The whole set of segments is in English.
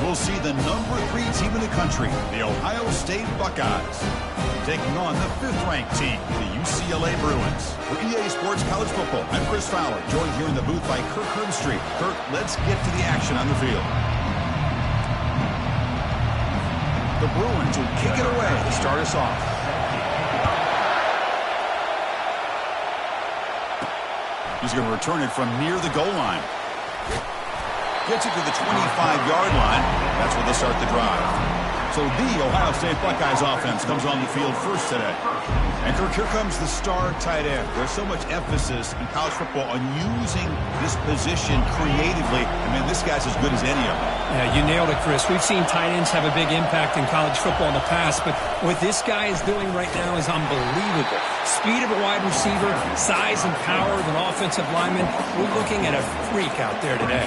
we'll see the #3 team in the country, the Ohio State Buckeyes, taking on the 5th-ranked team, the UCLA Bruins. For EA Sports College Football, I'm Chris Fowler, joined here in the booth by Kirk Herbstreit. Kirk, let's get to the action on the field. The Bruins will kick it away to start us off. He's going to return it from near the goal line. Gets it to the 25-yard line. That's where they'll start the drive. So the Ohio State Buckeyes offense comes on the field first today. And Kirk, here comes the star tight end. There's so much emphasis in college football on using this position creatively. I mean, this guy's as good as any of them. Yeah, you nailed it, Chris. We've seen tight ends have a big impact in college football in the past, but what this guy is doing right now is unbelievable. Speed of a wide receiver, size and power of an offensive lineman. We're looking at a freak out there today.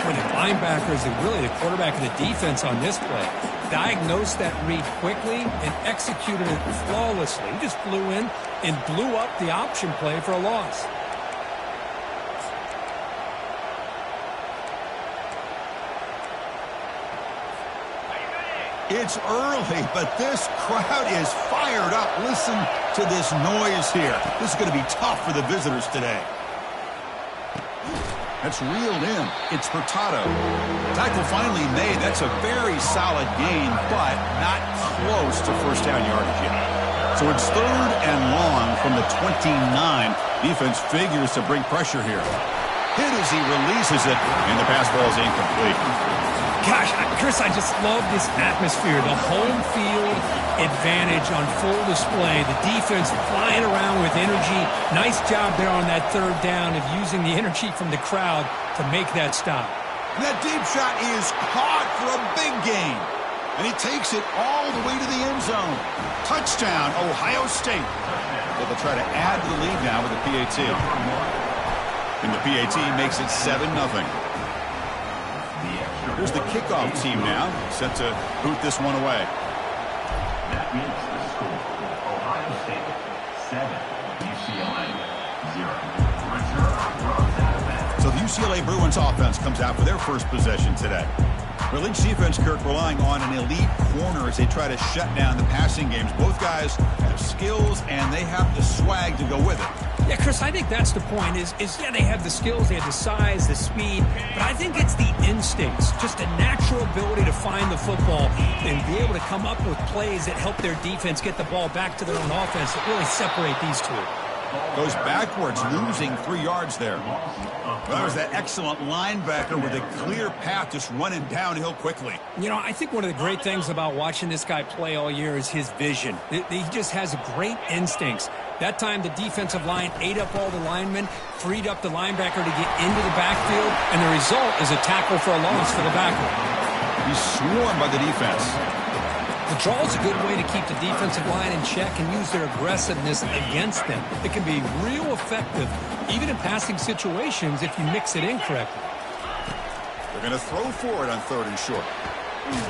For the linebackers and really the quarterback of the defense on this play, diagnosed that read quickly and executed it flawlessly. He just flew in and blew up the option play for a loss. It's early, but this crowd is fired up. Listen to this noise here. This is going to be tough for the visitors today. That's reeled in. It's Hurtado. Tackle finally made. That's a very solid gain, but not close to first down yardage yet. So it's 3rd and long from the 29. Defense figures to bring pressure here. Hit as he releases it, and the pass ball is incomplete. Gosh, Chris, I just love this atmosphere. The home field advantage on full display. The defense flying around with energy. Nice job there on that 3rd down of using the energy from the crowd to make that stop. And that deep shot is caught for a big gain. And he takes it all the way to the end zone. Touchdown, Ohio State. Well, they'll try to add to the lead now with the PAT. And the PAT makes it 7-0. Here's the kickoff team now, set to boot this one away. That makes the score Ohio State 7, UCLA 0. So the UCLA Bruins offense comes out for their first possession today. Well, Lynch defense, Kirk, relying on an elite corner as they try to shut down the passing games. Both guys have skills, and they have the swag to go with it. Yeah, Chris, I think that's the point is yeah, they have the skills, they have the size, the speed, but I think it's the instincts, just a natural ability to find the football and be able to come up with plays that help their defense get the ball back to their own offense that really separate these two. Goes backwards, losing 3 yards there. Well, there's that excellent linebacker with a clear path just running downhill quickly. You know, I think one of the great things about watching this guy play all year is his vision. He just has great instincts. That time, the defensive line ate up all the linemen, freed up the linebacker to get into the backfield, and the result is a tackle for a loss for the backer. He's swarmed by the defense. The draw is a good way to keep the defensive line in check and use their aggressiveness against them. It can be real effective, even in passing situations, if you mix it in correctly. They're going to throw for it on 3rd and short.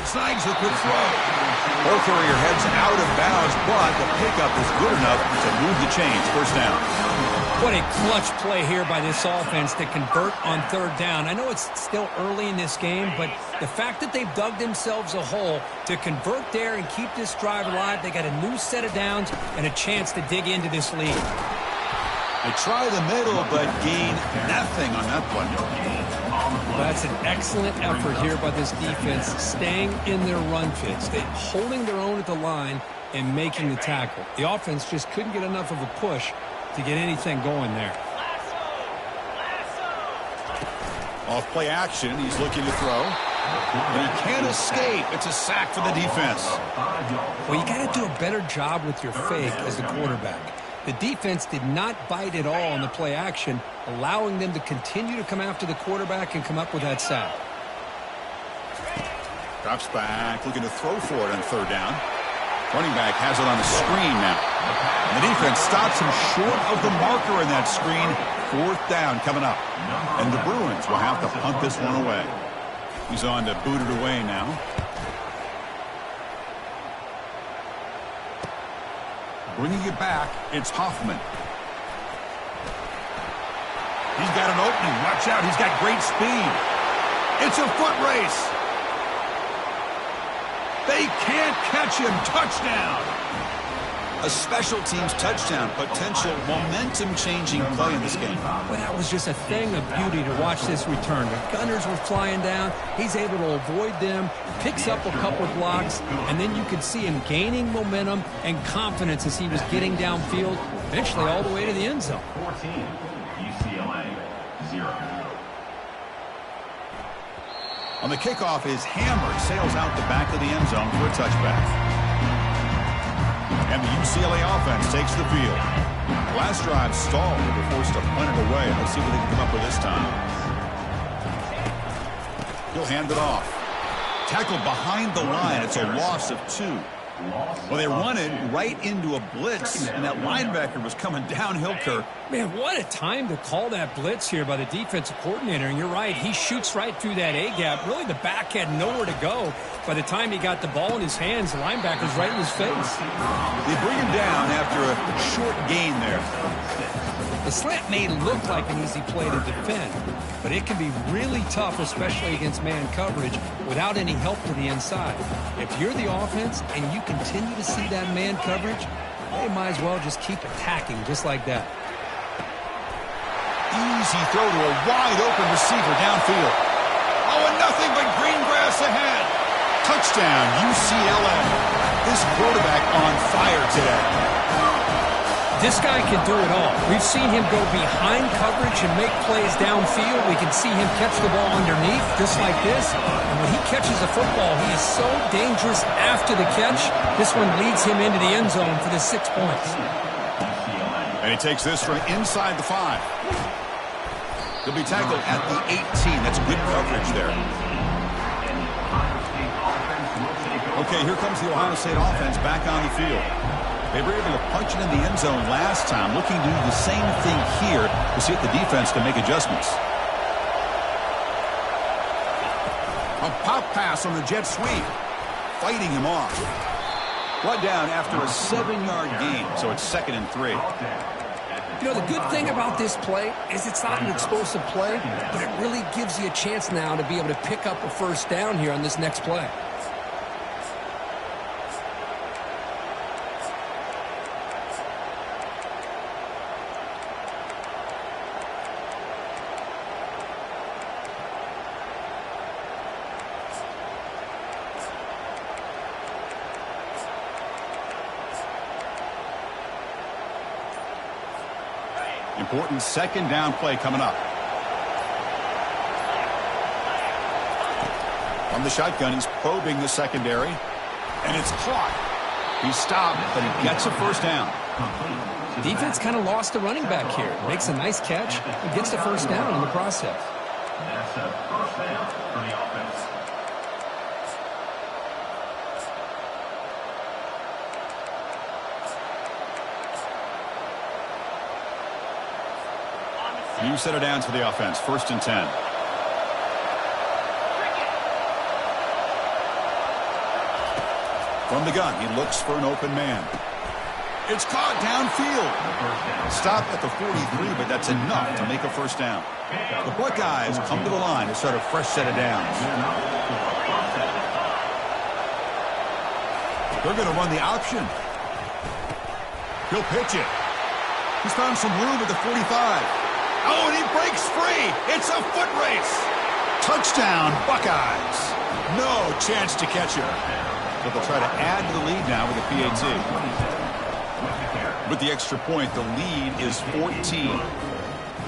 Snags the quick throw. Ball carrier heads out of bounds, but the pickup is good enough to move the chains. First down. What a clutch play here by this offense to convert on 3rd down. I know it's still early in this game, but the fact that they've dug themselves a hole to convert there and keep this drive alive, they got a new set of downs and a chance to dig into this lead. They try the middle, but gain nothing on that play. That's an excellent effort here by this defense, staying in their run fits. They're holding their own at the line and making the tackle. The offense just couldn't get enough of a push to get anything going there. Off play action, he's looking to throw. And he can't escape. It's a sack for the defense. Well, you got to do a better job with your fake as a quarterback. The defense did not bite at all on the play action, allowing them to continue to come after the quarterback and come up with that sack. Drops back, looking to throw for it on 3rd down. Running back has it on the screen now. And the defense stops him short of the marker in that screen. 4th down coming up. And the Bruins will have to punt this one away. He's on to boot it away now. Bringing it back, it's Hoffman. He's got an opening. Watch out. He's got great speed. It's a foot race. They can't catch him. Touchdown. A special teams touchdown. Potential momentum-changing play in this game. Well, that was just a thing of beauty to watch this return. The Gunners were flying down. He's able to avoid them, picks up a couple blocks, and then you could see him gaining momentum and confidence as he was getting downfield, eventually all the way to the end zone. 14, UCLA, 0. On the kickoff, his hammer sails out the back of the end zone for a touchback. And the UCLA offense takes the field. Last drive stalled. They were forced to punt it away. Let's see what they can come up with this time. He'll hand it off. Tackled behind the line. It's a loss of 2. Well, they run it right into a blitz, and that linebacker was coming downhill, Kirk. Man, what a time to call that blitz here by the defensive coordinator. And you're right, he shoots right through that A-gap. Really, the back had nowhere to go. By the time he got the ball in his hands, the linebacker's right in his face. They bring him down after a short gain there. The slant may look like an easy play to defend, but it can be really tough, especially against man coverage, without any help to the inside. If you're the offense and you continue to see that man coverage, they might as well just keep attacking just like that. Easy throw to a wide-open receiver downfield. Oh, and nothing but green grass ahead. Touchdown, UCLA. This quarterback on fire today. This guy can do it all. We've seen him go behind coverage and make plays downfield. We can see him catch the ball underneath, just like this. And when he catches a football, he is so dangerous after the catch. This one leads him into the end zone for the 6 points. And he takes this from inside the 5. He'll be tackled at the 18. That's good coverage there. Okay, here comes the Ohio State offense back on the field. They were able to punch it in the end zone last time, looking to do the same thing here to see if the defense can make adjustments. A pop pass on the jet sweep, fighting him off. Brought down after a 7-yard gain, so it's 2nd and 3. You know, the good thing about this play is it's not an explosive play, but it really gives you a chance now to be able to pick up a first down here on this next play. Important 2nd down play coming up. From the shotgun, he's probing the secondary, and it's caught. He's stopped, but he gets a first down. Defense kind of lost the running back here. Makes a nice catch and gets the first down in the process. That's a first down for the offense. New set of downs for the offense. 1st and 10. From the gun, he looks for an open man. It's caught downfield. Stop at the 43, but that's enough to make a first down. The Buckeyes come to the line to start a fresh set of downs. They're going to run the option. He'll pitch it. He's found some room at the 45. Oh, and he breaks free. It's a foot race. Touchdown, Buckeyes. No chance to catch him. But they'll try to add to the lead now with a PAT. With the extra point, the lead is 14.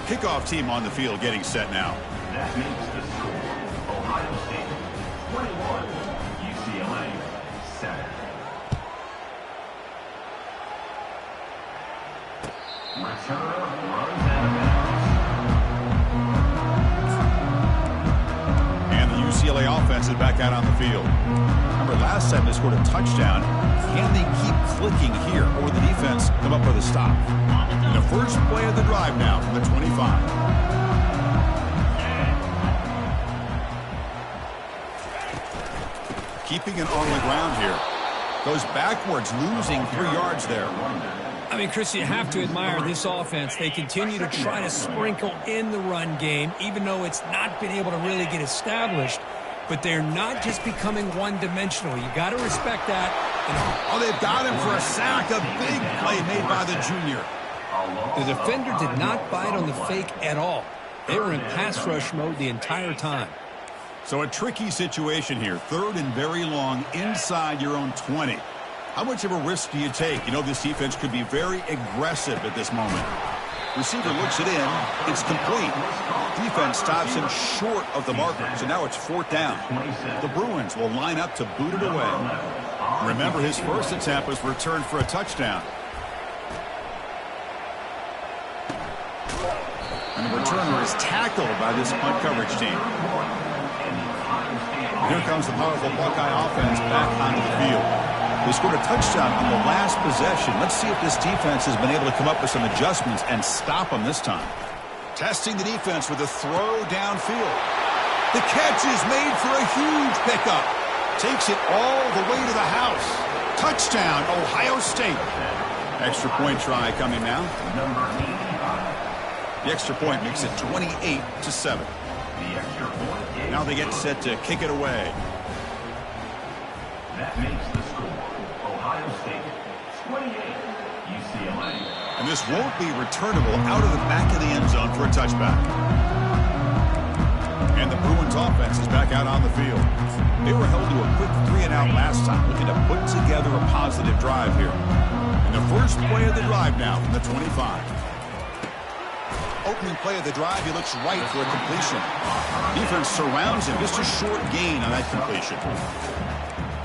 Kickoff team on the field getting set now. That makes the score Ohio State 21, UCLA 7. Return runs out of bounds. And the UCLA offense is back out on the field. Remember, last time they scored a touchdown. Can they keep clicking here, or the defense come up with a stop? In the first play of the drive now from the 25. Keeping it on the ground here. Goes backwards, losing 3 yards there. I mean, Chris, you have to admire this offense. They continue to try to sprinkle in the run game, even though it's not been able to really get established. but they're not just becoming one-dimensional. You got to respect that. Oh, they've got him for a sack. A big play made by the junior. The defender did not bite on the fake at all. They were in pass rush mode the entire time. So a tricky situation here. 3rd and very long inside your own 20. How much of a risk do you take? You know, this defense could be very aggressive at this moment. Receiver looks it in. It's complete. Defense stops him short of the marker. So now it's 4th down. The Bruins will line up to boot it away. Remember, his first attempt was returned for a touchdown. And the returner is tackled by this punt coverage team. Here comes the powerful Buckeye offense back onto the field. They scored a touchdown on the last possession. Let's see if this defense has been able to come up with some adjustments and stop them this time. Testing the defense with a throw downfield. The catch is made for a huge pickup. Takes it all the way to the house. Touchdown, Ohio State. Extra point try coming now. The extra point makes it 28-7. Now they get set to kick it away. That makes the score Ohio State 28, UCLA. And this won't be returnable out of the back of the end zone for a touchback. And the Bruins offense is back out on the field. They were held to a quick 3-and-out last time, looking to put together a positive drive here. And the first play of the drive now from the 25. Opening play of the drive, he looks right for a completion. Defense surrounds him. Just a short gain on that completion.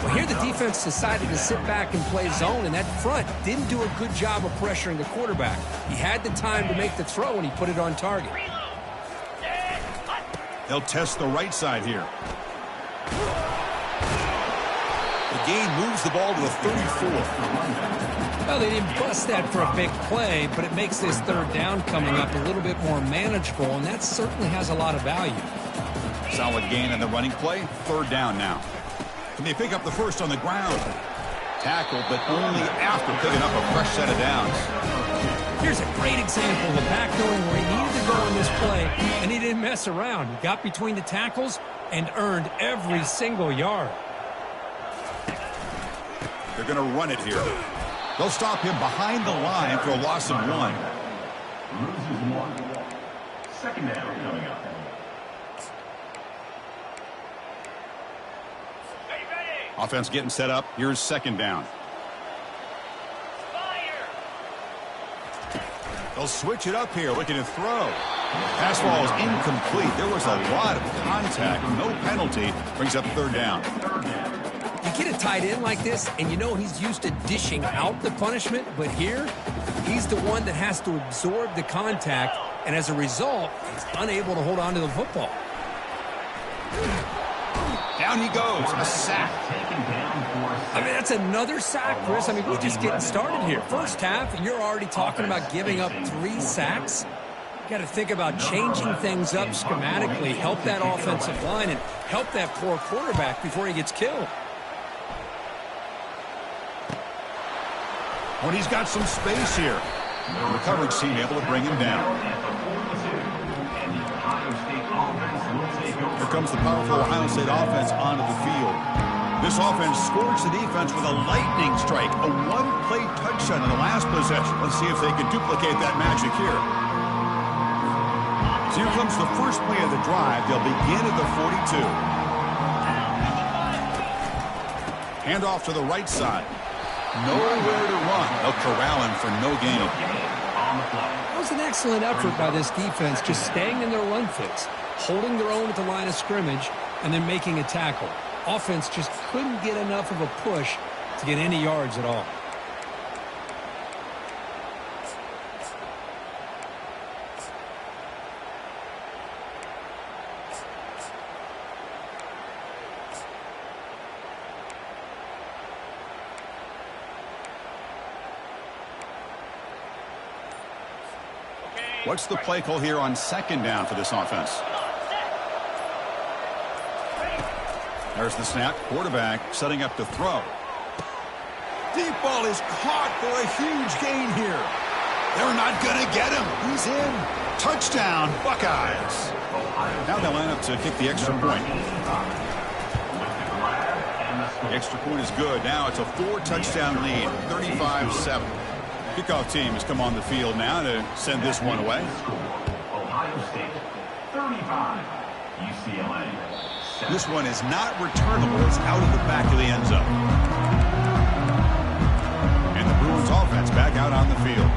Well, here the defense decided to sit back and play zone, and that front didn't do a good job of pressuring the quarterback. He had the time to make the throw, and he put it on target. They'll test the right side here. The gain moves the ball to the 34. Well, they didn't bust that for a big play, but it makes this 3rd down coming up a little bit more manageable, and that certainly has a lot of value. Solid gain on the running play. 3rd down now. Can they pick up the first on the ground? Tackled, but only after picking up a fresh set of downs. Here's a great example of the back knowing where he needed to go in this play, and he didn't mess around. He got between the tackles and earned every single yard. They're going to run it here. They'll stop him behind the line for a loss of 1. Loses 1. 2nd down coming up. Offense getting set up. Here's 2nd down. They'll switch it up here, looking to throw. Pass ball is incomplete. There was a lot of contact. No penalty. Brings up 3rd down. You get a tight end like this, and you know he's used to dishing out the punishment, but here, he's the one that has to absorb the contact, and as a result, he's unable to hold on to the football. Down he goes. A sack. I mean, that's another sack, Chris. I mean, we're just getting started here. First half, and you're already talking about giving up 3 sacks. You got to think about changing things up schematically, help that offensive line, and help that poor quarterback before he gets killed. When he's got some space here. The coverage team able to bring him down. Here comes the powerful Ohio State offense onto the field. This offense scores the defense with a lightning strike. A 1-play touchdown in the last possession. Let's see if they can duplicate that magic here. So here comes the first play of the drive. They'll begin at the 42. Hand off to the right side. Nowhere to run. They'll corral him for no gain. That was an excellent effort by this defense, just staying in their run fits, holding their own at the line of scrimmage, and then making a tackle. Offense just couldn't get enough of a push to get any yards at all. What's the play call here on 2nd down for this offense? There's the snap. Quarterback setting up to throw. Deep ball is caught for a huge gain here. They're not going to get him. He's in. Touchdown, Buckeyes. Now they line up to kick the extra point. The extra point is good. Now it's a 4-touchdown lead, 35-7. Kickoff team has come on the field now to send this one away. Ohio State 35, UCLA 7. This one is not returnable. It's out of the back of the end zone. And the Bruins offense back out on the field.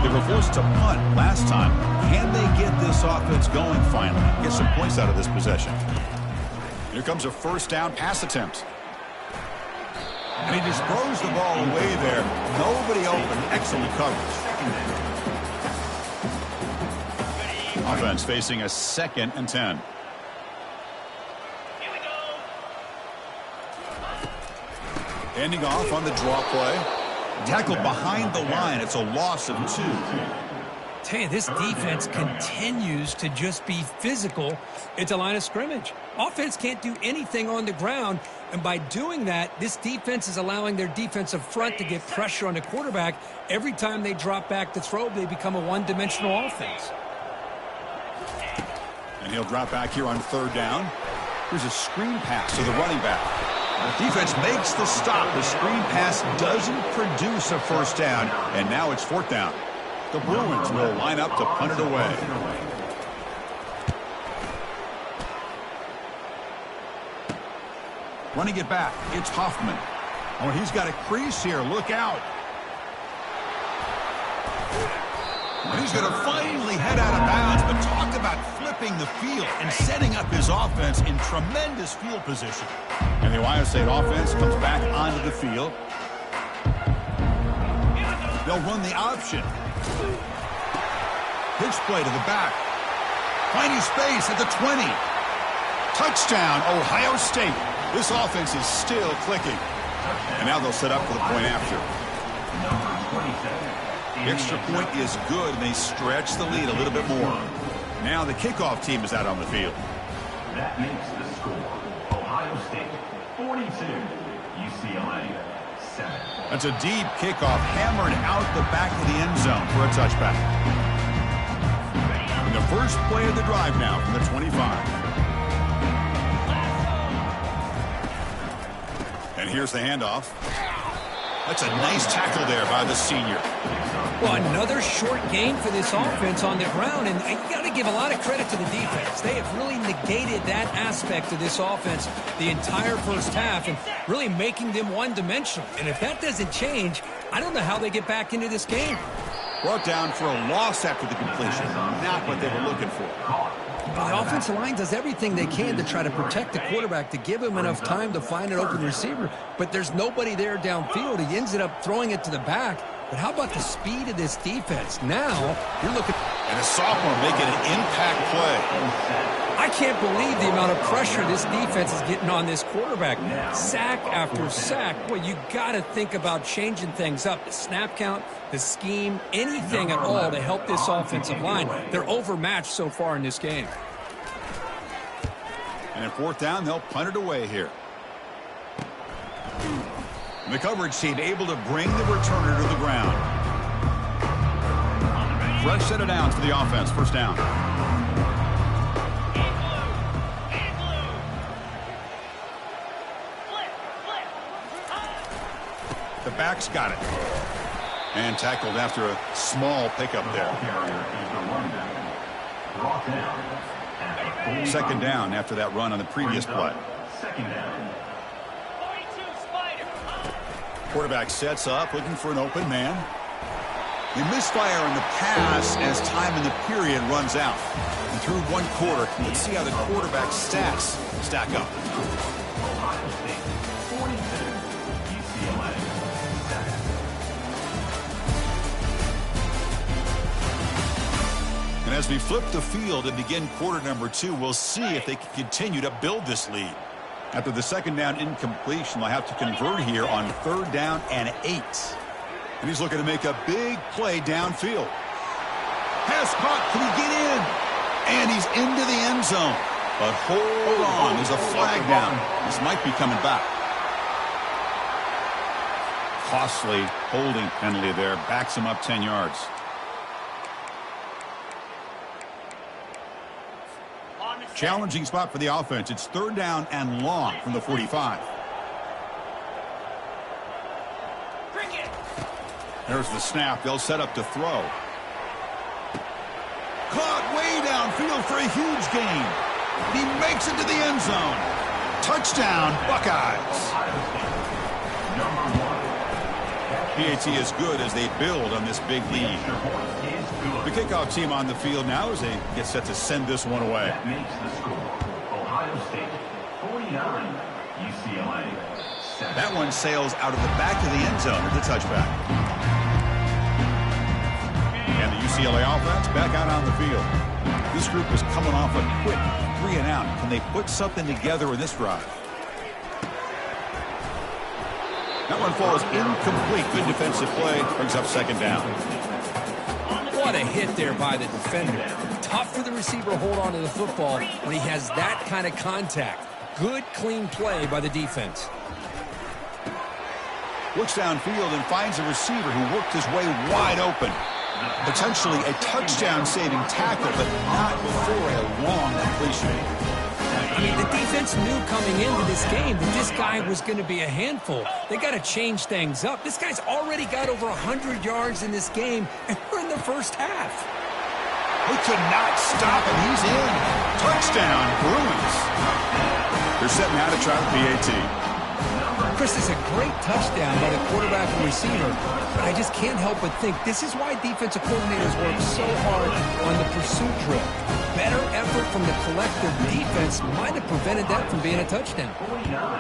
They were forced to punt last time. Can they get this offense going finally? Get some points out of this possession. Here comes a first down pass attempt. And he just throws the ball away there. Nobody open. Excellent coverage. Offense facing a 2nd and 10. Ending off on the draw play. Tackled behind the line. It's a loss of 2. Tell you, this defense continues to just be physical at the line of scrimmage. Offense can't do anything on the ground, and by doing that, this defense is allowing their defensive front to get pressure on the quarterback. Every time they drop back to throw, they become a one-dimensional offense. And he'll drop back here on 3rd down. Here's a screen pass to the running back. The defense makes the stop. The screen pass doesn't produce a first down, and now it's 4th down. The Bruins will line up to punt it away. Running it back, it's Hoffman. Oh, he's got a crease here. Look out. And he's going to finally head out of bounds, but talk about flipping the field and setting up his offense in tremendous field position. And the Ohio State offense comes back onto the field. They'll run the option. Pitch play to the back. Finding space at the 20. Touchdown, Ohio State. This offense is still clicking. And now they'll set up for the point after. The extra point is good, and they stretch the lead a little bit more. Now the kickoff team is out on the field. That makes the score Ohio State 42, UCLA 7. That's a deep kickoff, hammered out the back of the end zone for a touchback. And the first play of the drive now from the 25. And here's the handoff. That's a nice tackle there by the senior. Well, another short gain for this offense on the ground, and you got to give a lot of credit to the defense. They have really negated that aspect of this offense the entire first half and really making them one-dimensional. And if that doesn't change, I don't know how they get back into this game. Brought down for a loss after the completion. Not what they were looking for. Well, the offensive line does everything they can to try to protect the quarterback, to give him enough time to find an open receiver. But there's nobody there downfield. He ends up throwing it to the back. But how about the speed of this defense? Now, you're looking... And a sophomore making an impact play. I can't believe the amount of pressure this defense is getting on this quarterback. Sack after sack. Boy, you got to think about changing things up. The snap count, the scheme, anything at all to help this offensive line. They're overmatched so far in this game. And at 4th down, they'll punt it away here. And the coverage team able to bring the returner to the ground. Fresh set of downs for the offense. First down. The back's got it. And tackled after a small pickup there. Second down after that run on the previous play. Quarterback sets up, looking for an open man. They misfire in the pass as time in the period runs out. And through 1 quarter, let's see how the quarterback's stats stack up. Ohio State 42, UCLA 7. And as we flip the field and begin quarter number 2, we'll see if they can continue to build this lead. After the second down incompletion, they'll have to convert here on 3rd down and 8. And he's looking to make a big play downfield. Pass caught. Can he get in? And he's into the end zone. But hold on. There's a flag down. This might be coming back. Costly holding penalty there. Backs him up 10 yards. Challenging spot for the offense. It's 3rd down and long from the 45. There's the snap. They'll set up to throw. Caught way downfield for a huge gain. He makes it to the end zone. Touchdown, Buckeyes. PAT is good as they build on this big lead. The kickoff team on the field now as they get set to send this one away. That makes the score Ohio State 49, UCLA 7. That one sails out of the back of the end zone at the touchback. And the UCLA offense back out on the field. This group is coming off a quick 3 and out. Can they put something together in this drive? That one falls incomplete. Good defensive play. Brings up second down. What a hit there by the defender. Tough for the receiver to hold on to the football when he has that kind of contact. Good, clean play by the defense. Looks downfield and finds a receiver who worked his way wide open. Potentially a touchdown-saving tackle, but not before a long completion. I mean, the defense knew coming into this game that this guy was going to be a handful. They got to change things up. This guy's already got over 100 yards in this game, and we're in the first half. They could not stop him. He's in. Touchdown, Bruins. They're setting out to try the PAT. Chris, is a great touchdown by the quarterback and receiver, but I just can't help but think this is why defensive coordinators work so hard on the pursuit drill. Better effort from the collective defense might have prevented that from being a touchdown.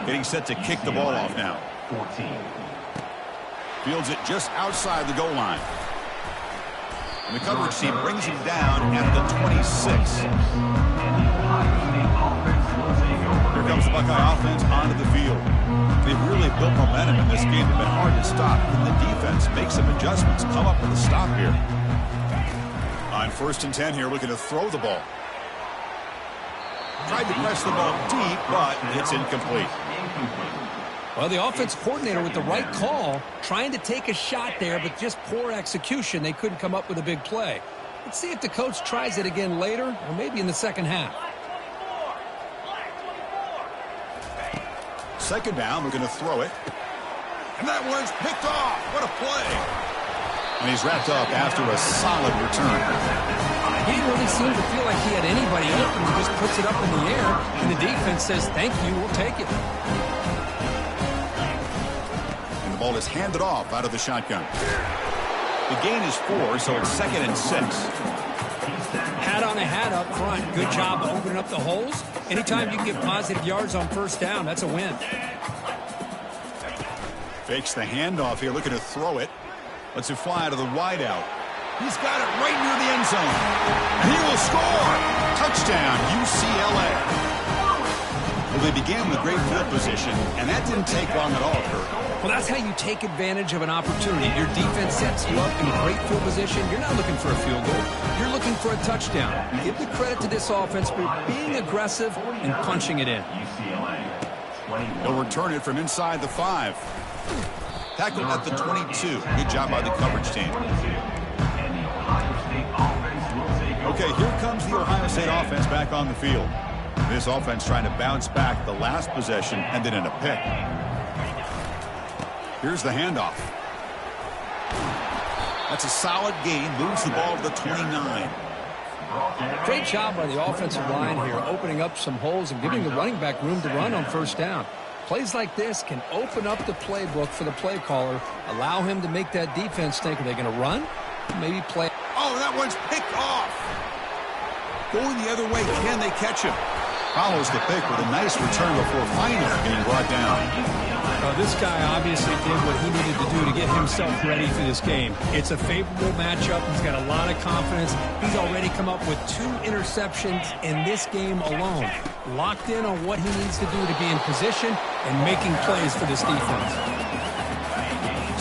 Getting set to kick the ball off now. 14. Fields it just outside the goal line. And the coverage team brings him down at the 26. Here comes the Buckeye offense onto the field. They've really built momentum in this game. They've been hard to stop. And the defense makes some adjustments. Come up with a stop here. On 1st and 10 here, looking to throw the ball. Tried to press the ball deep, but it's incomplete. Well, the offense coordinator with the right call, trying to take a shot there, but just poor execution. They couldn't come up with a big play. Let's see if the coach tries it again later, or maybe in the second half. Second down, we're going to throw it. And that one's picked off. What a play. And he's wrapped up after a solid return. He didn't really seem to feel like he had anybody open. He just puts it up in the air, and the defense says, thank you, we'll take it. And the ball is handed off out of the shotgun. The gain is 4, so it's 2nd and 6. Hat on a hat up front. Good job opening up the holes. Anytime you can get positive yards on 1st down, that's a win. Fakes the handoff here, looking to throw it. Lets it fly out of the wideout. He's got it right near the end zone. And he will score. Touchdown, UCLA. Well, they began with great field position, and that didn't take long at all, Kurt. Well, that's how you take advantage of an opportunity. Your defense sets you up in great field position. You're not looking for a field goal. You're looking for a touchdown. Give the credit to this offense for being aggressive and punching it in. They'll return it from inside the 5. Tackled at the 22. Good job by the coverage team. Okay, here comes the Ohio State offense back on the field. This offense trying to bounce back the last possession and then in a pick. Here's the handoff. That's a solid gain. Moves the ball to the 29. Great job by the offensive line here, opening up some holes and giving the running back room to run on 1st down. Plays like this can open up the playbook for the play caller, allow him to make that defense think, are they going to run? Maybe play. Oh, that one's picked off. Going the other way, can they catch him? Follows the pick with a nice return before finally being brought down. This guy obviously did what he needed to do to get himself ready for this game. It's a favorable matchup. He's got a lot of confidence. He's already come up with 2 interceptions in this game alone. Locked in on what he needs to do to be in position and making plays for this defense.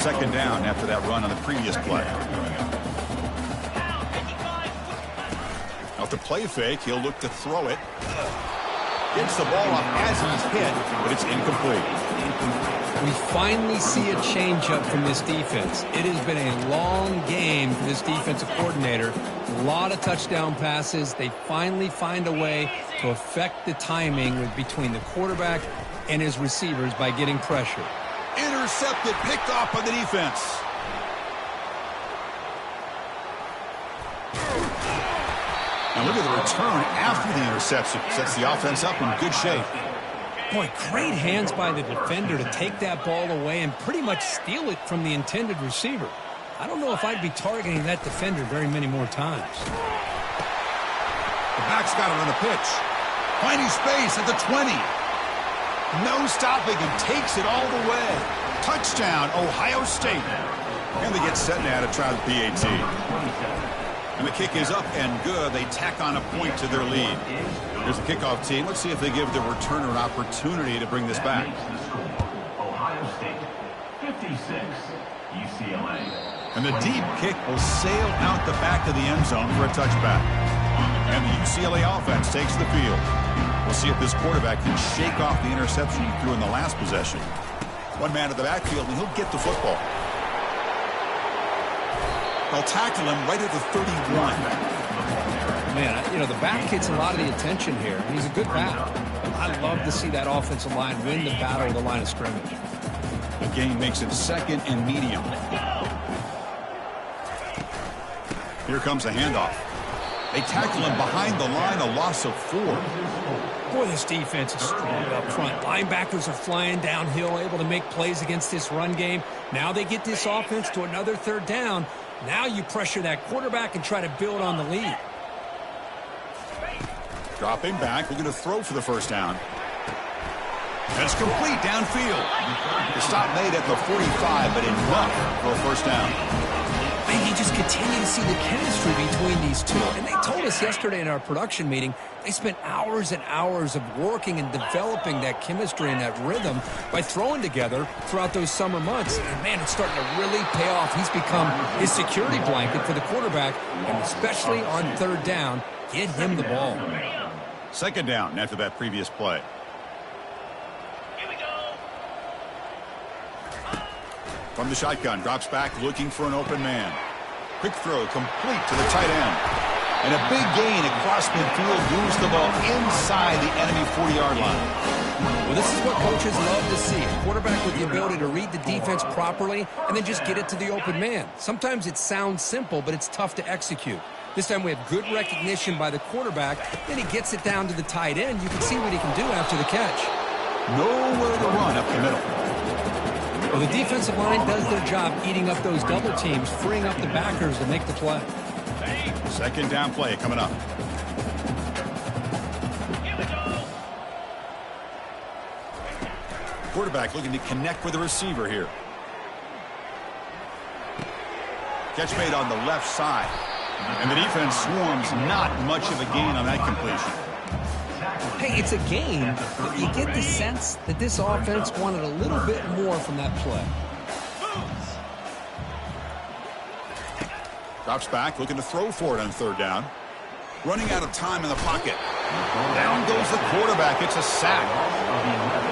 2nd down after that run on the previous play. Off the play fake, he'll look to throw it. Gets the ball off as he's hit, but it's incomplete. We finally see a changeup from this defense. It has been a long game for this defensive coordinator. A lot of touchdown passes. They finally find a way to affect the timing between the quarterback and his receivers by getting pressure. Intercepted, picked off by the defense. And look at the return after the interception. Sets the offense up in good shape. Boy, great hands by the defender to take that ball away and pretty much steal it from the intended receiver. I don't know if I'd be targeting that defender very many more times. The back's got it on the pitch. Finding space at the 20. No stopping and takes it all the way. Touchdown, Ohio State. And they get set now to try the PAT. And the kick is up and good. They tack on a point to their lead. Here's the kickoff team. Let's see if they give the returner an opportunity to bring this back. Ohio State, 56, UCLA. And the deep kick will sail out the back of the end zone for a touchback. And the UCLA offense takes the field. We'll see if this quarterback can shake off the interception he threw in the last possession. One man at the backfield, and he'll get the football. They'll tackle him right at the 31. Man, you know, the back gets a lot of the attention here, and he's a good back. I love to see that offensive line win the battle of the line of scrimmage. The game makes it second and medium. Here comes the handoff. They tackle him behind the line, a loss of 4. Boy, this defense is strong up front. Linebackers are flying downhill, able to make plays against this run game. Now they get this offense to another third down. Now you pressure that quarterback and try to build on the lead. Dropping back, looking to throw for the first down. That's complete downfield. The stop made at the 45, but enough for a first down. Man, you just continue to see the chemistry between these two. And they told us yesterday in our production meeting, they spent hours and hours of working and developing that chemistry and that rhythm by throwing together throughout those summer months. And, man, it's starting to really pay off. He's become his security blanket for the quarterback, and especially on third down, get him the ball. Second down after that previous play. From the shotgun, drops back looking for an open man. Quick throw complete to the tight end. And a big gain across midfield moves the ball inside the enemy 40-yard line. Well, this is what coaches love to see. A quarterback with the ability to read the defense properly and then just get it to the open man. Sometimes it sounds simple, but it's tough to execute. This time we have good recognition by the quarterback. Then he gets it down to the tight end. You can see what he can do after the catch. Nowhere to run up the middle. Well, the defensive line does their job eating up those double teams, freeing up the backers to make the play. Second down play coming up. Quarterback looking to connect with the receiver here. Catch made on the left side. And the defense swarms, not much of a gain on that completion. Hey, it's a game, but you get the sense that this offense wanted a little bit more from that play. Drops back, looking to throw for it on third down. Running out of time in the pocket. Down goes the quarterback. It's a sack.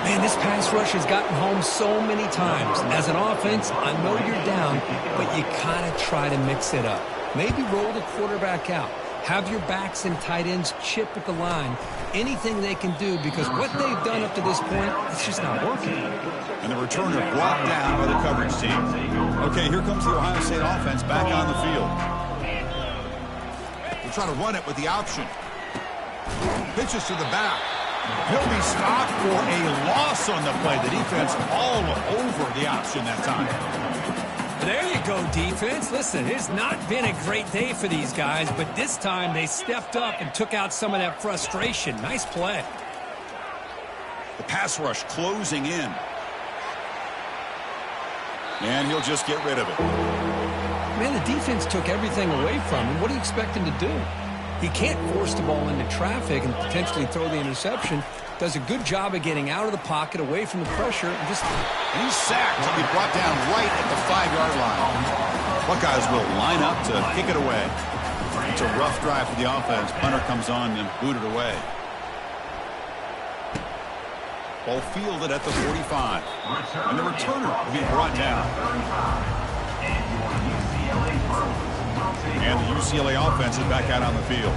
Man, this pass rush has gotten home so many times. As an offense, I know you're down, but you kind of try to mix it up. Maybe roll the quarterback out. Have your backs and tight ends chip at the line. Anything they can do, because what they've done up to this point, it's just not working. And the returner brought down by the coverage team. Okay, here comes the Ohio State offense back on the field. They're trying to run it with the option. Pitches to the back. He'll be stopped for a loss on the play. The defense all over the option that time. There you go, defense. Listen, it's not been a great day for these guys, but this time they stepped up and took out some of that frustration. Nice play. The pass rush closing in. And he'll just get rid of it. Man, the defense took everything away from him. What do you expect him to do? He can't force the ball into traffic and potentially throw the interception. Does a good job of getting out of the pocket, away from the pressure, and just... And he's sacked. He'll be brought down right at the 5-yard line. Buckeyes will line up to kick it away. It's a rough drive for the offense. Punter comes on and booted away. Ball fielded at the 45. And the returner will be brought down. And the UCLA offense is back out on the field.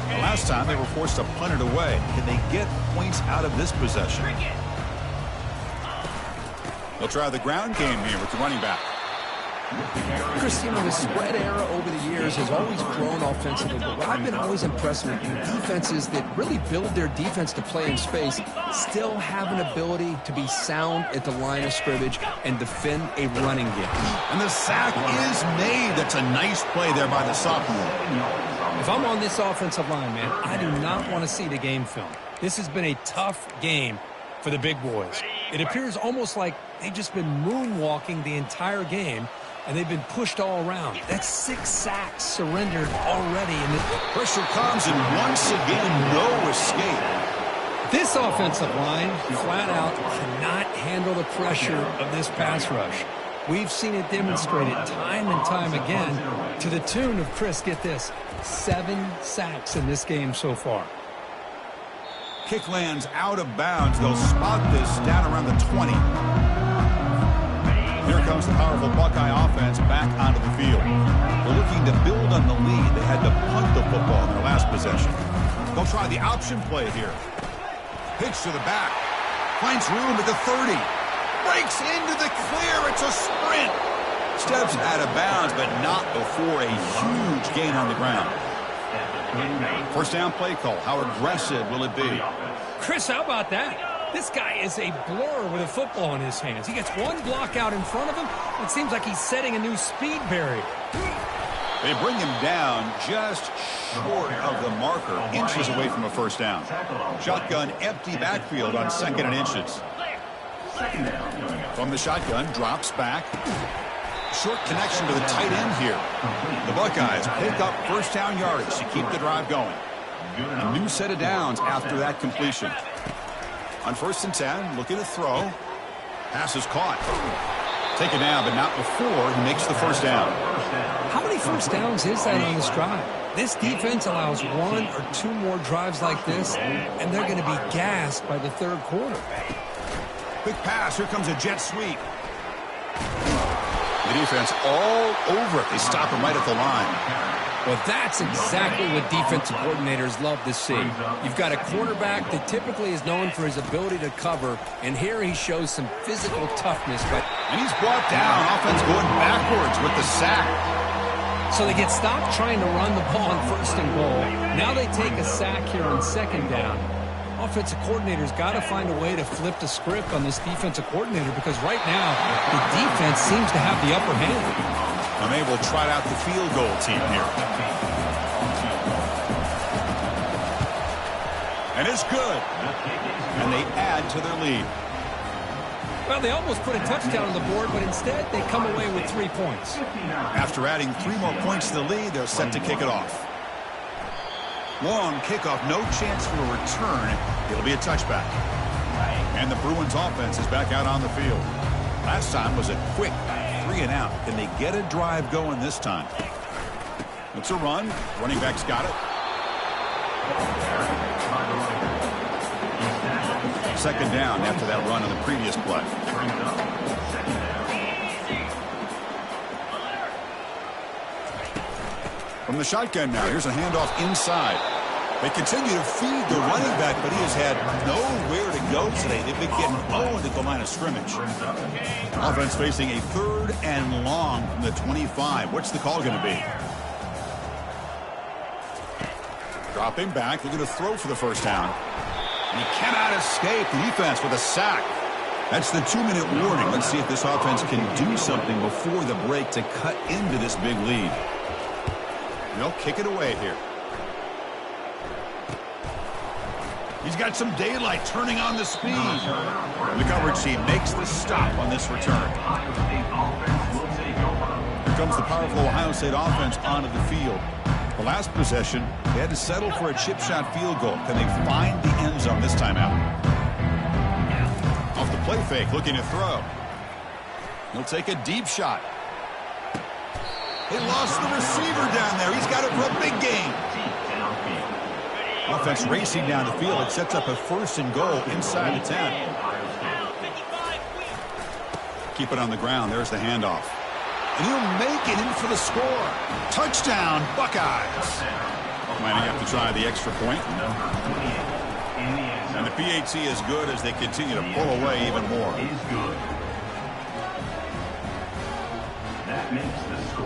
The last time they were forced to punt it away. Can they get points out of this possession? They'll try the ground game here with the running back. Chris, the spread era over the years has always grown offensively, but what I've been always impressed with defenses that really build their defense to play in space still have an ability to be sound at the line of scrimmage and defend a running game. And the sack is made. That's a nice play there by the sophomore. If I'm on this offensive line, man, I do not want to see the game film. This has been a tough game for the big boys. It appears almost like they've just been moonwalking the entire game, and they've been pushed all around. That's 6 sacks surrendered already. And pressure comes, and once again, no escape. This offensive line, flat out, cannot handle the pressure of this pass rush. We've seen it demonstrated time and time again to the tune of, Chris, get this, 7 sacks in this game so far. Kick lands out of bounds. They'll spot this down around the 20. Here comes the powerful Buckeye offense back onto the field. They're looking to build on the lead. They had to punt the football in their last possession. They'll try the option play here. Pitch to the back. Finds room at the 30. Breaks into the clear. It's a sprint. Steps out of bounds, but not before a huge gain on the ground. First down play call. How aggressive will it be? Chris, how about that? This guy is a blur with a football in his hands. He gets one block out in front of him. It seems like he's setting a new speed barrier. They bring him down just short of the marker, inches away from a first down. Shotgun, empty backfield on 2nd and inches. From the shotgun, drops back. Short connection to the tight end here. The Buckeyes pick up first down yardage to keep the drive going. A new set of downs after that completion. On 1st and 10, looking to throw. Pass is caught. Taken down, but not before he makes the first down. How many first downs is that on this drive? This defense allows 1 or 2 more drives like this, and they're going to be gassed by the 3rd quarter. Quick pass. Here comes a jet sweep. The defense all over it. They stop him right at the line. Well, that's exactly what defensive coordinators love to see. You've got a quarterback that typically is known for his ability to cover, and here he shows some physical toughness. And he's brought down. Offense going backwards with the sack. So they get stopped trying to run the ball on 1st and goal. Now they take a sack here on 2nd down. Offensive coordinator's got to find a way to flip the script on this defensive coordinator, because right now the defense seems to have the upper hand. And they will trot out the field goal team here. And it's good. And they add to their lead. Well, they almost put a touchdown on the board, but instead they come away with 3 points. After adding 3 more points to the lead, they're set to kick it off. Long kickoff, no chance for a return. It'll be a touchback. And the Bruins offense is back out on the field. Last time was a quick 3 and out. Can they get a drive going this time? It's a run. Running back's got it. 2nd down after that run on the previous play. From the shotgun now, here's a handoff inside. They continue to feed the running back, but he has had nowhere to go today. They've been getting owned at the line of scrimmage. Offense facing a 3rd and long from the 25. What's the call going to be? Dropping back, looking to throw for the first down. And he cannot escape. The defense with a sack. That's the 2-minute warning. Let's see if this offense can do something before the break to cut into this big lead. They'll kick it away here. He's got some daylight, turning on the speed. The coverage team makes the stop on this return. Here comes the powerful Ohio State offense onto the field. The last possession, they had to settle for a chip shot field goal. Can they find the end zone this time out? Off the play fake, looking to throw. He'll take a deep shot. They lost the receiver down there. He's got it for a big game. Offense racing down the field. It sets up a 1st and goal inside the 10. Keep it on the ground. There's the handoff. And he'll make it in for the score. Touchdown, Buckeyes. Might have to try the extra point. And the PAT is good as they continue to pull away even more. makes the score.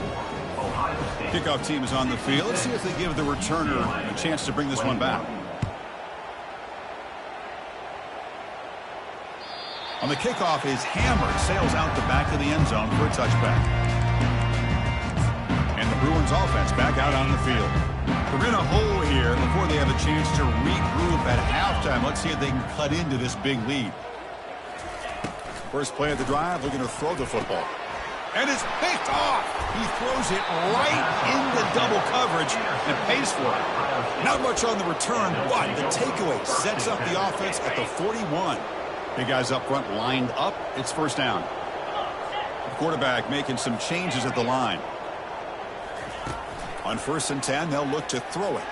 Ohio State. Kickoff team is on the field. Let's see if they give the returner a chance to bring this one back. On the kickoff is hammered, sails out the back of the end zone for a touchback. And the Bruins offense back out on the field. They're in a hole here before they have a chance to regroup at halftime. Let's see if they can cut into this big lead. First play of the drive, looking to throw the football. And it's picked off. He throws it right into double coverage and pays for it. Not much on the return, but the takeaway sets up the offense at the 41. Big guys up front lined up. It's first down. The quarterback making some changes at the line. On 1st and 10, they'll look to throw it.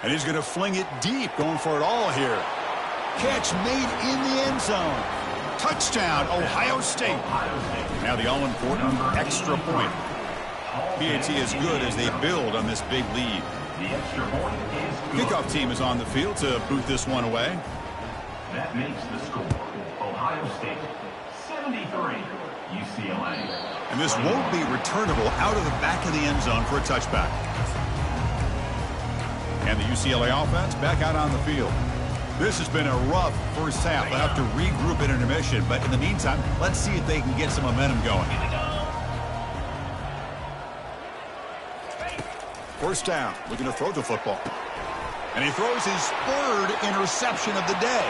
And he's going to fling it deep, going for it all here. Catch made in the end zone. Touchdown, Ohio State. Now the all-important extra point. PAT is good as they build on this big lead. The extra point is good. Kickoff team is on the field to boot this one away. That makes the score. Ohio State 73, UCLA. And this won't be returnable out of the back of the end zone for a touchback. And the UCLA offense back out on the field. This has been a rough first half. They'll have to regroup at intermission, but in the meantime, let's see if they can get some momentum going. First down, looking to throw the football. And he throws his 3rd interception of the day.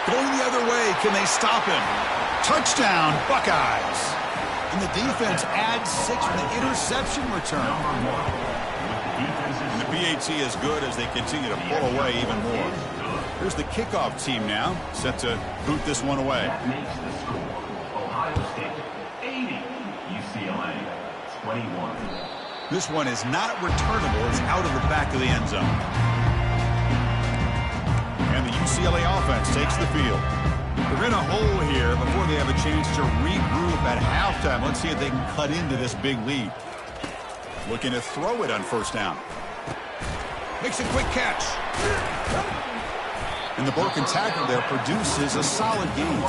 Going the other way, can they stop him? Touchdown, Buckeyes. And the defense adds 6 from the interception return. And the PAT is good as they continue to pull away even more. Here's the kickoff team now, set to boot this one away. That makes the score. Ohio State 80, UCLA 21. This one is not returnable. It's out of the back of the end zone. And the UCLA offense takes the field. They're in a hole here before they have a chance to regroup at halftime. Let's see if they can cut into this big lead. Looking to throw it on first down. Makes a quick catch. And the broken tackle there produces a solid gain.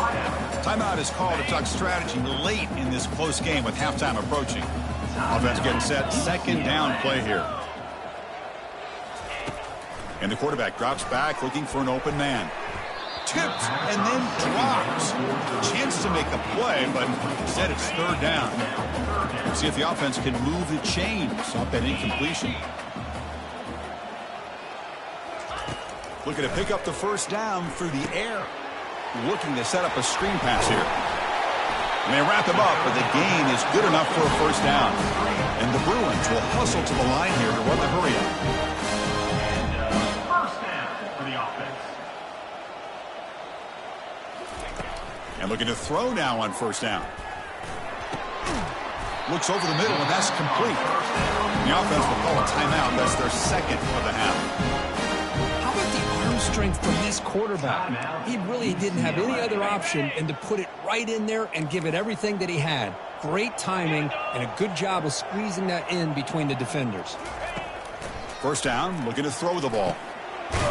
Timeout is called to talk strategy late in this close game with halftime approaching. Offense getting set. 2nd down play here. And the quarterback drops back looking for an open man. Tipped and then drops. A chance to make a play, but instead it's 3rd down. See if the offense can move the chains off that incompletion. Looking to pick up the first down through the air. Looking to set up a screen pass here. And they wrap him up, but the gain is good enough for a first down. And the Bruins will hustle to the line here to run the hurry up. First down for the offense. And looking to throw now on first down. Looks over the middle, and that's complete. And the offense will call a timeout. That's their 2nd of the half. Strength from this quarterback. He really didn't have any other option than to put it right in there and give it everything that he had. Great timing and a good job of squeezing that in between the defenders. First down, looking to throw the ball.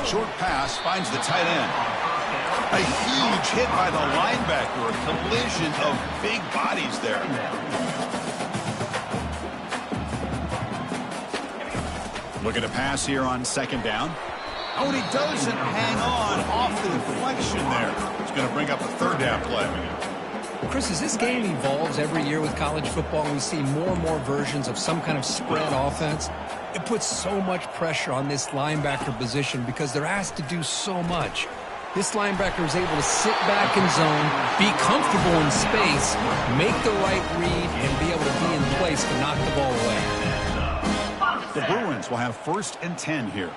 Short pass finds the tight end. A huge hit by the linebacker. A collision of big bodies there. Looking to pass here on 2nd down. Oh, and he doesn't hang on off the deflection there. It's going to bring up a 3rd down play. Chris, as this game evolves every year with college football, we see more and more versions of some kind of spread offense. It puts so much pressure on this linebacker position because they're asked to do so much. This linebacker is able to sit back in zone, be comfortable in space, make the right read, and be able to be in place to knock the ball away. The Bruins will have 1st and 10 here.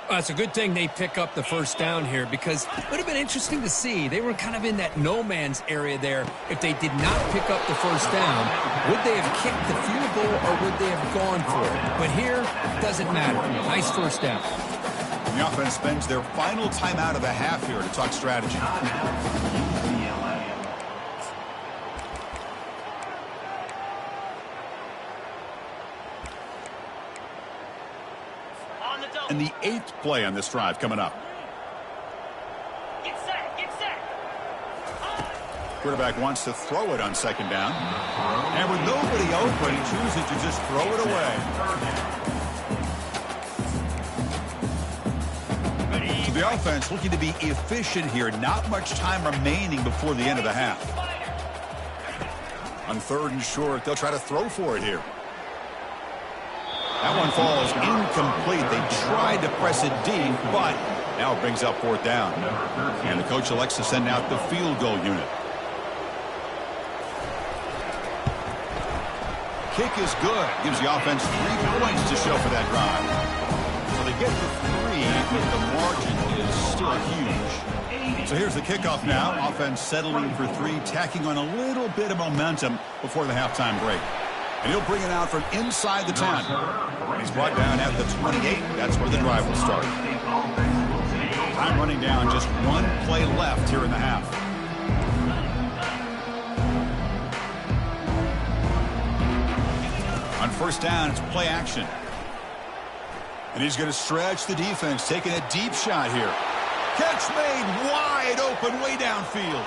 Well, it's a good thing they pick up the first down here because it would have been interesting to see. They were kind of in that no man's area there. If they did not pick up the first down, would they have kicked the field goal or would they have gone for it? But here, it doesn't matter. Nice first down. And the offense spends their final timeout of the half here to talk strategy. And the 8th play on this drive coming up. Get set, get set. Quarterback wants to throw it on second down. And with nobody open, he chooses to just throw it away. So the offense looking to be efficient here. Not much time remaining before the end of the half. On 3rd and short, they'll try to throw for it here. That one falls incomplete. They tried to press it deep, but now it brings up 4th down. And the coach elects to send out the field goal unit. Kick is good. Gives the offense 3 points to show for that drive. So they get the 3, but the margin is still huge. So here's the kickoff now. Offense settling for 3, tacking on a little bit of momentum before the halftime break. And he'll bring it out from inside the 10. He's brought down at the 28. That's where the drive will start. Time running down, just 1 play left here in the half. On 1st down, it's play action. And he's going to stretch the defense, taking a deep shot here. Catch made wide open way downfield.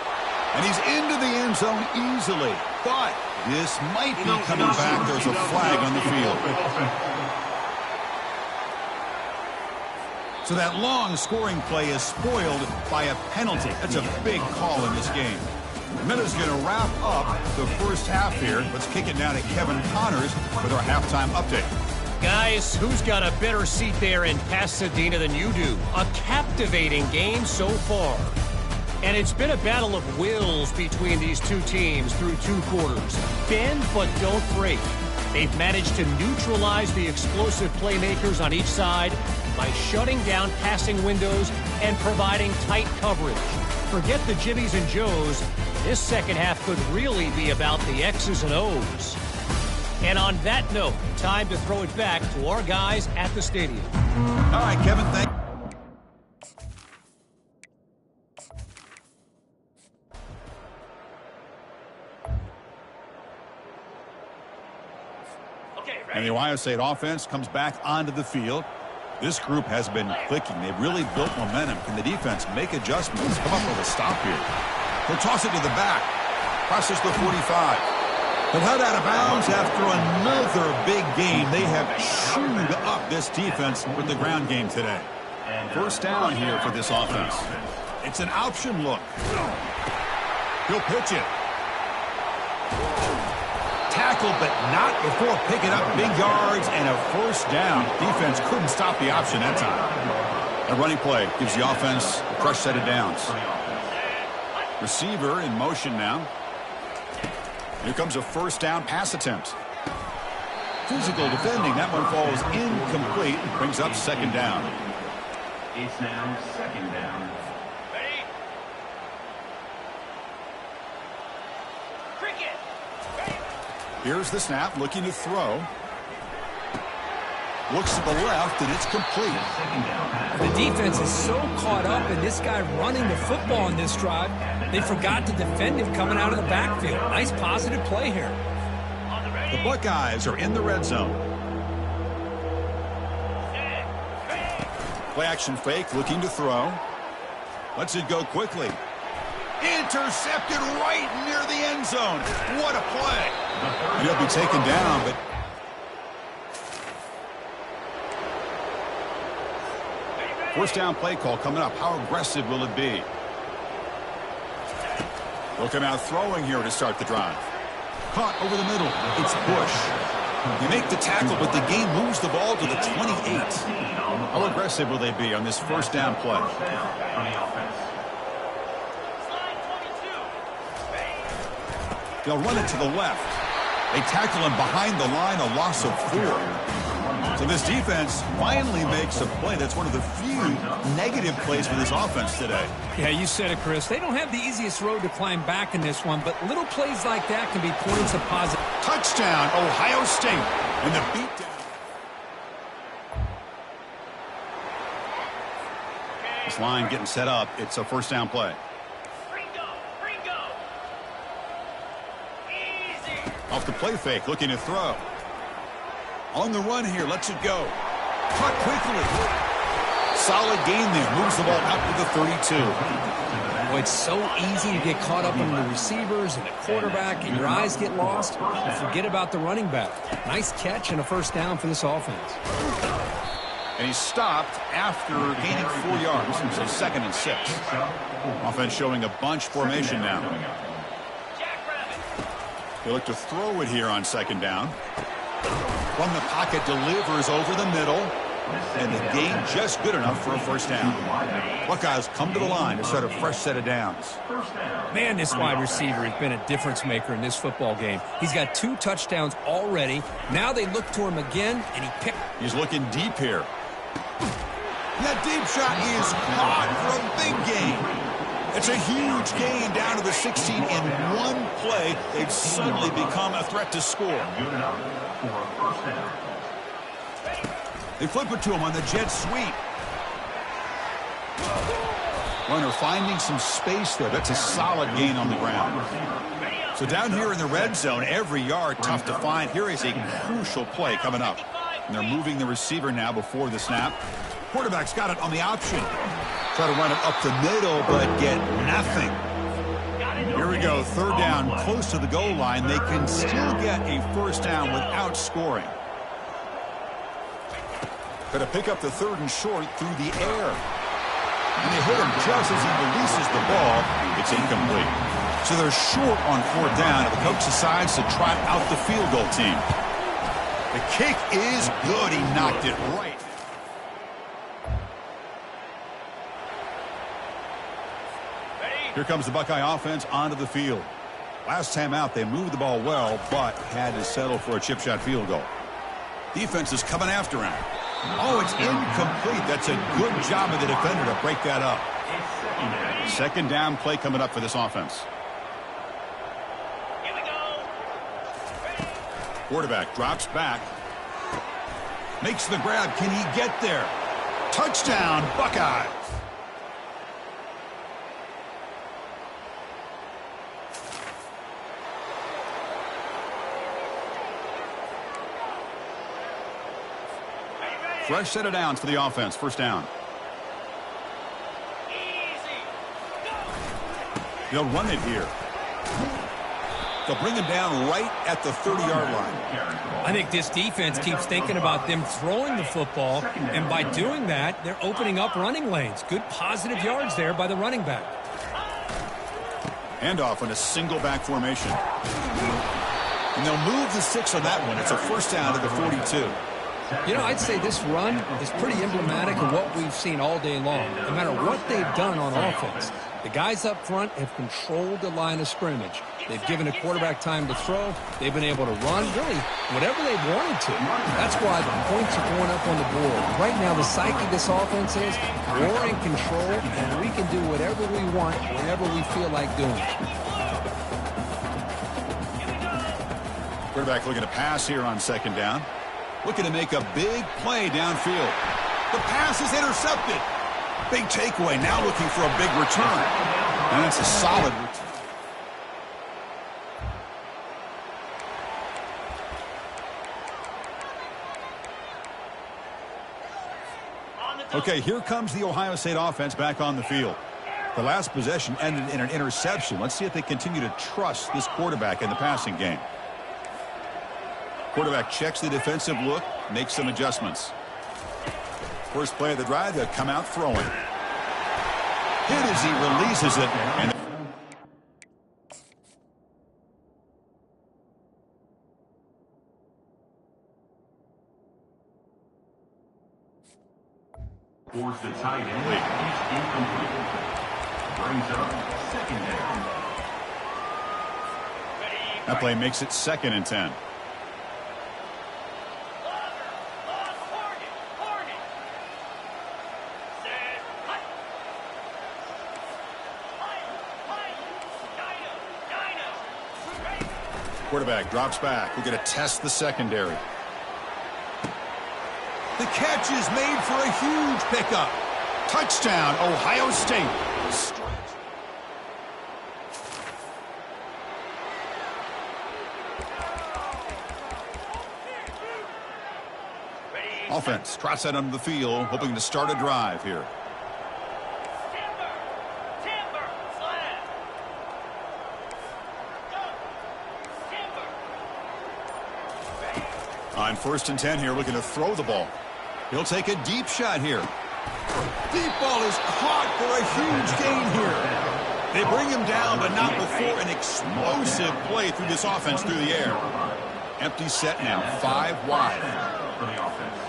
And he's into the end zone easily. But this might be coming back. There's a flag on the field. So that long scoring play is spoiled by a penalty. That's a big call in this game. Minutes going to wrap up the first half here. Let's kick it now to Kevin Connors with our halftime update. Guys, who's got a better seat there in Pasadena than you do? A captivating game so far. And it's been a battle of wills between these two teams through 2 quarters. Bend but don't break. They've managed to neutralize the explosive playmakers on each side by shutting down passing windows and providing tight coverage. Forget the Jimmies and Joes. This second half could really be about the X's and O's. And on that note, time to throw it back to our guys at the stadium. All right, Kevin, thank you. And the Ohio State offense comes back onto the field. This group has been clicking. They've really built momentum. Can the defense make adjustments? Come up with a stop here. They'll toss it to the back. Crosses the 45. But head out of bounds after another big game. They have chewed up this defense with the ground game today. 1st down here for this offense. It's an option look. He'll pitch it. Tackle, but not before picking up big yards and a 1st down. Defense couldn't stop the option that time. A running play gives the offense a fresh set of downs. Receiver in motion now. Here comes a 1st down pass attempt. Physical defending. That one falls incomplete. Brings up 2nd down. It's now 2nd down. Here's the snap, looking to throw. Looks to the left, and it's complete. The defense is so caught up in this guy running the football in this drive, they forgot to defend him coming out of the backfield. Nice positive play here. The Buckeyes are in the red zone. Play action fake, looking to throw. Lets it go quickly. Intercepted right near the end zone. What a play. And he'll be taken down, but first down play call coming up. How aggressive will it be? They'll come out throwing here to start the drive. Caught over the middle. It's Bush. You make the tackle, but the game moves the ball to the 28. How aggressive will they be on this 1st down play? They'll run it to the left. They tackle him behind the line, a loss of 4. So this defense finally makes a play. That's one of the few negative plays for this offense today. Yeah, you said it, Chris. They don't have the easiest road to climb back in this one, but little plays like that can be points of positive. Touchdown, Ohio State. And the beatdown. This line getting set up. It's a 1st down play. Off the play fake, looking to throw. On the run here, lets it go. Caught quickly. Solid gain there. Moves the ball up to the 32. Well, it's so easy to get caught up in the receivers and the quarterback, and your eyes get lost. You forget about the running back. Nice catch and a first down for this offense. And he stopped after gaining 4 yards. So 2nd and 6. Offense showing a bunch formation now. They look to throw it here on 2nd down. From the pocket, delivers over the middle. And the gain just good enough for a first down. Buckeyes come to the line to start a fresh set of downs. Man, this wide receiver has been a difference maker in this football game. He's got 2 touchdowns already. Now they look to him again, and he picked. He's looking deep here. That deep shot is caught for a big gain. It's a huge gain down to the 16 in one play. They've suddenly become a threat to score. They flip it to him on the jet sweep. Runner finding some space there. That's a solid gain on the ground. So down here in the red zone, every yard tough to find. Here is a crucial play coming up. And they're moving the receiver now before the snap. Quarterback's got it on the option. Try to run it up the middle, but get nothing. Here we go, 3rd down, close to the goal line. They can still get a first down without scoring. Going to pick up the 3rd and short through the air. And they hit him just as he releases the ball. It's incomplete. So they're short on 4th down, and the coach decides to trot out the field goal team. The kick is good. He knocked it right. Here comes the Buckeye offense onto the field. Last time out, they moved the ball well, but had to settle for a chip shot field goal. Defense is coming after him. Oh, it's incomplete. That's a good job of the defender to break that up. 2nd down play coming up for this offense. Quarterback drops back. Makes the grab. Can he get there? Touchdown, Buckeyes. Fresh set of downs for the offense. First down. They'll run it here. They'll bring him down right at the 30-yard line. I think this defense keeps thinking about them throwing the football, and by doing that, they're opening up running lanes. Good positive yards there by the running back. Handoff in a single back formation. And they'll move the 6 on that one. It's a first down to the 42. You know, I'd say this run is pretty emblematic of what we've seen all day long. No matter what they've done on offense, the guys up front have controlled the line of scrimmage. They've given a quarterback time to throw. They've been able to run, really, whatever they've wanted to. That's why the points are going up on the board. Right now, the psyche of this offense is we're in control, and we can do whatever we want whenever we feel like doing it. Quarterback looking to pass here on 2nd down. Looking to make a big play downfield. The pass is intercepted. Big takeaway. Now looking for a big return. And that's a solid return. Okay, here comes the Ohio State offense back on the field. The last possession ended in an interception. Let's see if they continue to trust this quarterback in the passing game. Quarterback checks the defensive look, makes some adjustments. First play of the drive, they'll come out throwing. Hit as he releases it. And Force the tight end. He's incomplete. Brings up 2nd down. that play makes it 2nd and 10. Quarterback drops back. We're going to test the secondary. The catch is made for a huge pickup. Touchdown, Ohio State. Offense trots that under the field, hoping to start a drive here. line. 1st and 10 here, looking to throw the ball. He'll take a deep shot here. Deep ball is caught for a huge gain here. They bring him down, but not before an explosive play through this offense through the air. Empty set now, 5 wide. For the offense.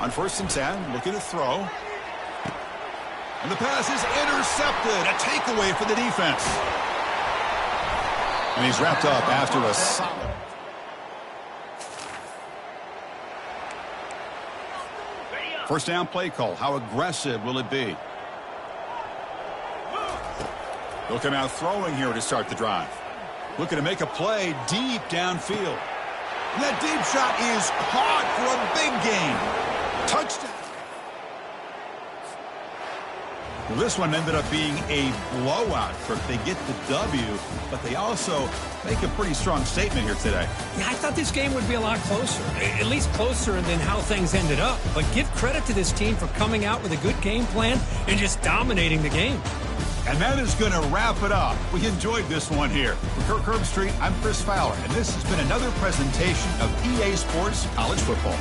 On 1st and 10, looking to throw. And the pass is intercepted. A takeaway for the defense. And he's wrapped up after a solid. First down play call. How aggressive will it be? They'll come out throwing here to start the drive. Looking to make a play deep downfield. And that deep shot is caught for a big gain. Touchdown. Well, this one ended up being a blowout. They get the W, but they also make a pretty strong statement here today. Yeah, I thought this game would be a lot closer, at least closer than how things ended up. But give credit to this team for coming out with a good game plan and just dominating the game. And that is going to wrap it up. We enjoyed this one here. For Kirk Herbstreit, I'm Chris Fowler, and this has been another presentation of EA Sports College Football.